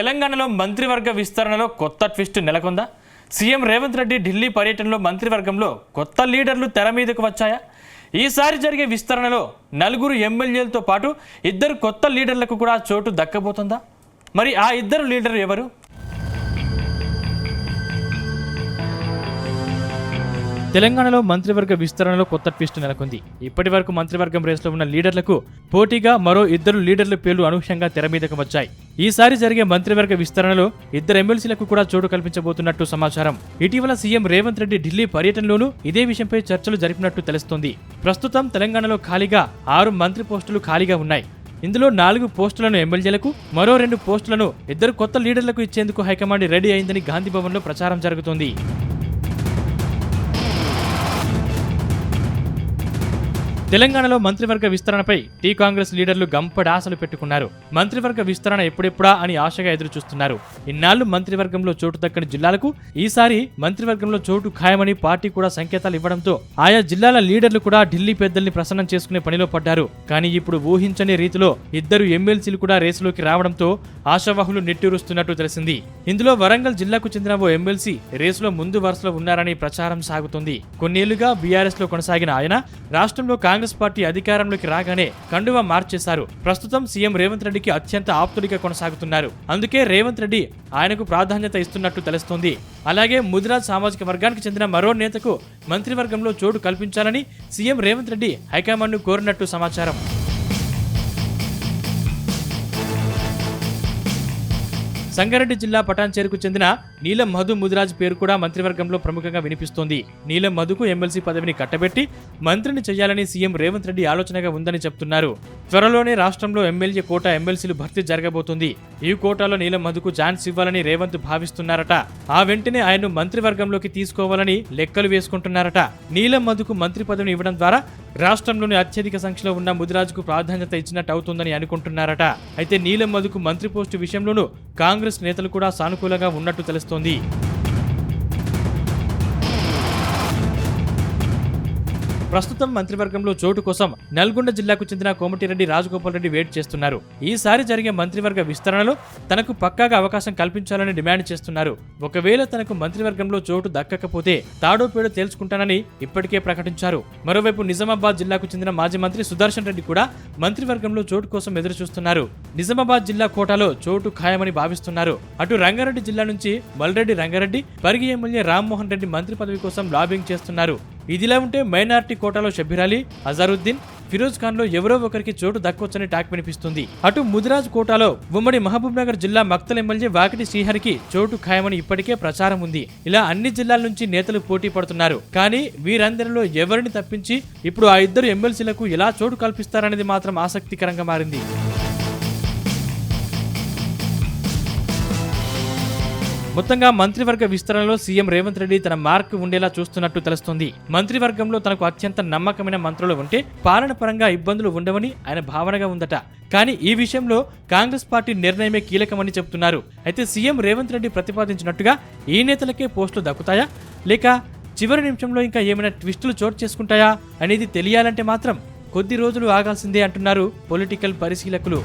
తెలంగాణలో మంత్రివర్గ విస్తరణలో కొత్త ట్విస్ట్ నెలకొందా? సీఎం రేవంత్ రెడ్డి ఢిల్లీ పర్యటనలో మంత్రివర్గంలో కొత్త లీడర్లు తెర మీదకు వచ్చాయా? ఈసారి జరిగే విస్తరణలో 4 ఎమ్మెల్యేలతో పాటు 2 కొత్త లీడర్లకు కూడా చోటు దక్కబోతుందా? మరి ఆ 2 లీడర్లు ఎవరు? తెలంగాణలో మంత్రివర్గ విస్తరణలో కొత్త ట్విస్ట్ నెలకొంది. ఇప్పటి వరకు మంత్రివర్గం రేసులో ఉన్న లీడర్లకు పోటీగా మరో 2 లీడర్ల పేర్లు అనూహ్యంగా తెర మీదకు వచ్చాయి. ఈసారి జరిగే మంత్రివర్గ విస్తరణలో 2 ఎమ్మెల్సీలకు కూడా చోటు కల్పించబోతున్నట్టు సమాచారం. ఇటీవల సీఎం రేవంత్ రెడ్డి ఢిల్లీ పర్యటనలోనూ ఇదే విషయంపై చర్చలు జరిపినట్టు తెలుస్తోంది. ప్రస్తుతం తెలంగాణలో ఖాళీగా 6 మంత్రి పోస్టులు ఖాళీగా ఉన్నాయి. ఇందులో 4 పోస్టులను ఎమ్మెల్యేలకు, మరో 2 పోస్టులను 2 కొత్త లీడర్లకు ఇచ్చేందుకు హైకమాండ్ రెడీ అయిందని గాంధీభవన్లో ప్రచారం జరుగుతోంది. తెలంగాణలో మంత్రివర్గ విస్తరణపై టీ కాంగ్రెస్ లీడర్లు గంపడి ఆశలు పెట్టుకున్నారు. మంత్రివర్గ విస్తరణ ఎప్పుడెప్పుడా అని ఆశగా ఎదురుచూస్తున్నారు. ఇన్నాళ్లు మంత్రివర్గంలో చోటు దక్కని జిల్లాలకు ఈసారి మంత్రివర్గంలో చోటు ఖాయమని పార్టీ కూడా సంకేతాలు ఇవ్వడంతో ఆయా జిల్లాల లీడర్లు కూడా ఢిల్లీ పెద్దల్ని ప్రసన్నం చేసుకునే పనిలో పడ్డారు. కానీ ఇప్పుడు ఊహించని రీతిలో 2 ఎమ్మెల్సీలు కూడా రేసులోకి రావడంతో ఆశావాహులు నెట్టూరుస్తున్నట్టు తెలిసింది. ఇందులో వరంగల్ జిల్లాకు చెందిన ఓ ఎమ్మెల్సీ రేసులో ముందు వరుసలో ఉన్నారని ప్రచారం సాగుతుంది. కొన్నేళ్లుగా బీఆర్ఎస్ లో కొనసాగిన ఆయన రాష్ట్రంలో కాంగ్రెస్ పార్టీ అధికారంలోకి రాగానే కండువా మార్చేశారు. ప్రస్తుతం సీఎం రేవంత్ రెడ్డికి అత్యంత ఆప్తుడిగా కొనసాగుతున్నారు. అందుకే రేవంత్ రెడ్డి ఆయనకు ప్రాధాన్యత ఇస్తున్నట్టు తెలుస్తోంది. అలాగే ముదిరాజ్ సామాజిక వర్గానికి చెందిన మరో నేతకు మంత్రివర్గంలో చోటు కల్పించాలని సీఎం రేవంత్ రెడ్డి హైకమాండ్ను కోరినట్టు సమాచారం. సంగారెడ్డి జిల్లా పటాన్చేరుకు చెందిన నీలం మధు ముదిరాజ్ పేరు కూడా మంత్రివర్గంలో ప్రముఖంగా వినిపిస్తోంది. నీలం మధుకు ఎమ్మెల్సీ పదవిని కట్టబెట్టి మంత్రిని చేయాలని సీఎం రేవంత్ రెడ్డి ఆలోచనగా ఉందని చెప్తున్నారు. త్వరలోనే రాష్ట్రంలో ఎమ్మెల్యే కోటా ఎమ్మెల్సీలు భర్తీ జరగబోతుంది. ఈ కోటాలో నీలం మధుకు ఛాన్స్ ఇవ్వాలని రేవంత్ భావిస్తున్నారట. ఆ వెంటనే ఆయన్ను మంత్రివర్గంలోకి తీసుకోవాలని లెక్కలు వేసుకుంటున్నారట. నీలం మధుకు మంత్రి పదవిని ఇవ్వడం ద్వారా రాష్ట్రంలోని అత్యధిక సంఖ్యలో ఉన్న ముదిరాజుకు ప్రాధాన్యత ఇచ్చినట్టు అవుతుందని అనుకుంటున్నారట. అయితే నీలం మధుకు మంత్రి పోస్టు విషయంలోనూ కాంగ్రెస్ నేతలు కూడా సానుకూలంగా ఉన్నట్టు తెలుస్తోంది. ప్రస్తుతం మంత్రివర్గంలో చోటు కోసం నల్గొండ జిల్లాకు చెందిన కోమటిరెడ్డి రాజగోపాల్ రెడ్డి వెయిట్ చేస్తున్నారు. ఈసారి జరిగే మంత్రివర్గ విస్తరణలో తనకు పక్కాగా అవకాశం కల్పించాలని డిమాండ్ చేస్తున్నారు. ఒకవేళ తనకు మంత్రివర్గంలో చోటు దక్కకపోతే తాడోపేడో తేల్చుకుంటానని ఇప్పటికే ప్రకటించారు. మరోవైపు నిజామాబాద్ జిల్లాకు చెందిన మాజీ మంత్రి సుదర్శన్ రెడ్డి కూడా మంత్రివర్గంలో చోటు కోసం ఎదురు చూస్తున్నారు. నిజామాబాద్ జిల్లా కోటాలో చోటు ఖాయమని భావిస్తున్నారు. అటు రంగారెడ్డి జిల్లా నుంచి మల్రెడ్డి రంగారెడ్డి, పరిగి ఎమ్మెల్యే రామ్మోహన్ రెడ్డి మంత్రి పదవి కోసం లాబింగ్ చేస్తున్నారు. ఇదిలా ఉంటే మైనార్టీ కోటాలో షబ్బీర్ అలీ, అజారుద్దీన్, ఫిరోజ్ ఖాన్ లో ఎవరో ఒకరికి చోటు దక్కొచ్చని టాక్ వినిపిస్తుంది. అటు ముదిరాజ్ కోటాలో ఉమ్మడి మహబూబ్ నగర్ జిల్లా మక్తల్ ఎమ్మెల్యే వాకిటి శ్రీహరికి చోటు ఖాయమని ఇప్పటికే ప్రచారం ఉంది. ఇలా అన్ని జిల్లాల నుంచి నేతలు పోటీ పడుతున్నారు. కానీ వీరందరిలో ఎవరిని తప్పించి ఇప్పుడు ఆ 2 ఎమ్మెల్సీలకు ఎలా చోటు కల్పిస్తారనేది మాత్రం ఆసక్తికరంగా మారింది. మొత్తంగా మంత్రివర్గ విస్తరణలో సీఎం రేవంత్ రెడ్డి తన మార్క్ ఉండేలా చూస్తున్నట్టు తెలుస్తోంది. మంత్రివర్గంలో తనకు అత్యంత నమ్మకమైన మంత్రులు ఉంటే పాలన పరంగా ఇబ్బందులు ఉండవని ఆయన భావనగా ఉందట. కానీ ఈ విషయంలో కాంగ్రెస్ పార్టీ నిర్ణయమే కీలకమని చెబుతున్నారు. అయితే సీఎం రేవంత్ రెడ్డి ప్రతిపాదించినట్టుగా ఈ నేతలకే పోస్టులు దక్కుతాయా, లేక చివరి నిమిషంలో ఇంకా ఏమైనా ట్విస్టులు చోటు చేసుకుంటాయా అనేది తెలియాలంటే మాత్రం కొద్ది రోజులు ఆగాల్సిందే అంటున్నారు పొలిటికల్ పరిశీలకులు.